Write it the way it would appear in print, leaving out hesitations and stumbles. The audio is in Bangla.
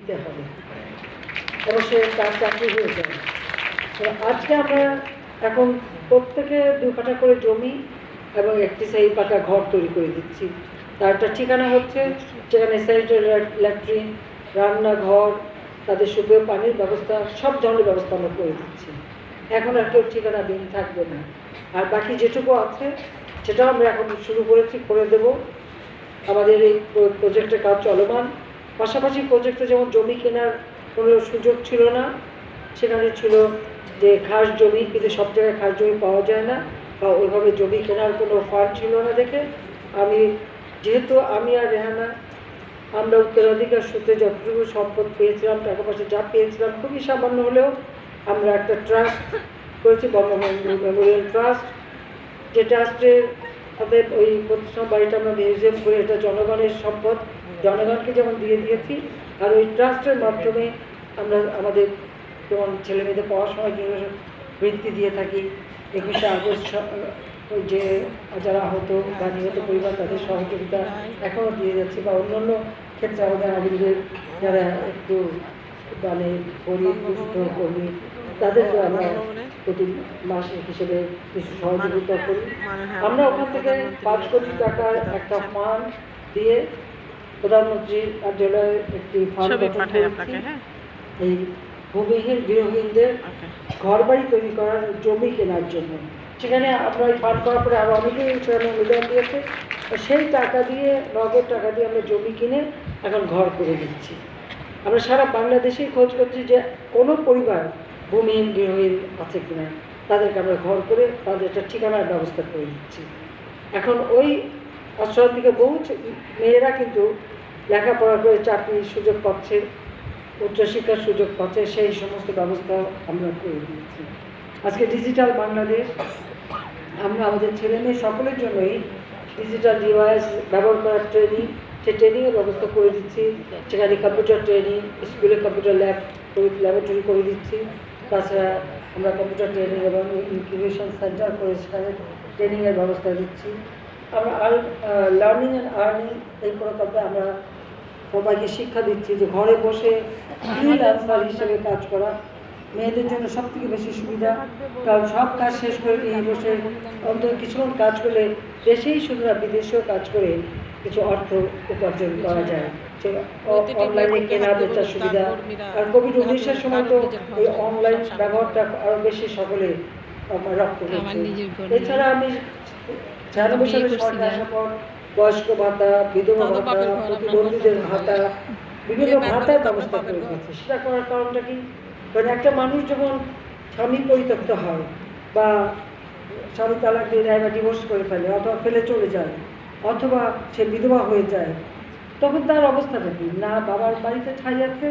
দিতে হবে এবং সে তার চাকরি হয়ে যায়। আজকে আমরা এখন প্রত্যেকে 2 কাঠা করে জমি এবং একটি সেই পাকা ঘর তৈরি করে দিচ্ছি। তার একটা ঠিকানা হচ্ছে যেখানে স্যানিটারি ল্যাট্রিন, রান্নাঘর, তাদের শুধু পানির ব্যবস্থা, সব ধরনের ব্যবস্থা আমরা করে দিচ্ছি। এখন আর কেউ ঠিকানাবিহীন থাকবে না। আর বাকি যেটুকু আছে সেটাও আমরা এখন শুরু করেছি, করে দেব। আমাদের এই প্রজেক্টের কাজ চলমান। পাশাপাশি প্রজেক্টে যেমন জমি কেনার কোনো সুযোগ ছিল না, সেখানে ছিল যে খাস জমি, কিন্তু সব জায়গায় খাস জমি পাওয়া যায় না বা ওইভাবে জমি কেনার কোনো ফান্ড ছিল না দেখে যেহেতু আমি আর রেহানা আমরা উত্তরাধিকার সূত্রে যতটুকু সম্পদ পেয়েছিলাম, টাকা পয়সা যা পেয়েছিলাম খুবই সামান্য হলেও আমরা একটা ট্রাস্ট করেছি, বঙ্গবন্ধু মেমোরিয়াল ট্রাস্ট। যে ট্রাস্টের তাদের ওই প্রতিষ্ঠান বাড়িটা আমরা মিউজিয়াম করে এটা জনগণের সম্পদ, জনগণকে যেমন দিয়ে দিয়েছি। আর ওই ট্রাস্টের মাধ্যমে আমরা আমাদের যেমন ছেলেমেয়েদের পড়াশোনার জন্য বৃত্তি দিয়ে থাকি। 21শে আগস্ট যে যারা আহত বা নিহত পরিবার তাদের সহযোগিতা এখনও দিয়ে যাচ্ছি, বা অন্যান্য ক্ষেত্রে আমাদের যারা একটু মানে গরিব কর্মী তাদেরকে আমরা প্রতি মাস হিসেবে কিছু সহযোগিতা করি। আমরা ওখান থেকে 5 কোটি টাকার একটা ফান্ড দিয়ে প্রধানমন্ত্রীর কার্যালয়ে একটি ফান্ড গঠন করেছি এই ভূমিহীন গৃহহীনদের ঘর বাড়ি তৈরি করার জমি কেনার জন্য। সেখানে আমরা এই ফান্ড করার পরে আরও অনেকেই সেখানে অনুদান দিয়েছে। সেই টাকা দিয়ে, নগদ টাকা দিয়ে আমরা জমি কিনে এখন ঘর করে দিচ্ছি। আমরা সারা বাংলাদেশেই খোঁজ করছি যে কোনো পরিবার ভূমিহীন গৃহহীন আছে কিনা, তাদেরকে আমরা ঘর করে তাদের একটা ঠিকানার ব্যবস্থা করে দিচ্ছি। এখন ওই অঞ্চল থেকে বহু মেয়েরা কিন্তু লেখাপড়া করে চাকরির সুযোগ পাচ্ছে, উচ্চশিক্ষার সুযোগ পাচ্ছে, সেই সমস্ত ব্যবস্থা আমরা করে দিয়েছি। আজকে ডিজিটাল বাংলাদেশ, আমরা আমাদের ছেলে মেয়ে সকলের জন্যই ডিজিটাল ডিভাইস ব্যবহার করার ট্রেনিং, সেই ট্রেনিংয়ের ব্যবস্থা করে দিচ্ছি। সেখানে কম্পিউটার ট্রেনিং, স্কুলে কম্পিউটার ল্যাবরেটরি করে দিচ্ছি। তাছাড়া আমরা কম্পিউটার ট্রেনিং এবং ইনকিউবেশন সেন্টার করে সেখানে ট্রেনিংয়ের ব্যবস্থা দিচ্ছি। আমরা লার্নিং অ্যান্ড আর্নিং এই প্রকল্পে আমরা সবাইকে শিক্ষা দিচ্ছি যে ঘরে বসে ফ্রিল্যান্সার হিসেবে কাজ করা মেয়েদের জন্য সব থেকে বেশি সুবিধা। কারণ সব কাজ শেষ করে নিয়ে বসে অন্তত কিছুক্ষণ কাজ করলে দেশেই শুধু না বিদেশেও কাজ করে কিছু অর্থ উপার্জন করা যায়। অনলাইনে কেনা বেচার সুবিধা। আর কোভিড-19-এর সময় তো এই অনলাইন ব্যবহারটা আরও বেশি সকলে রপ্ত করছে। এছাড়া আমি 96 সালে সরকার আসার পর বয়স্ক ভাতা, বিধবা ভাতা, প্রতিবন্ধীদের ভাতা, বিভিন্ন ভাতার ব্যবস্থা করে দিয়েছে। সেটা করার কারণটা কি? কারণ একটা মানুষ যখন স্বামী পরিত্যক্ত হয় বা স্বামী তালাক দিয়ে দেয় বা ডিভোর্স করে ফেলে অথবা ফেলে চলে যায় অথবা সে বিধবা হয়ে যায়, তখন তার অবস্থাটা কি? না বাবার বাড়িতে ঠাঁই আছে,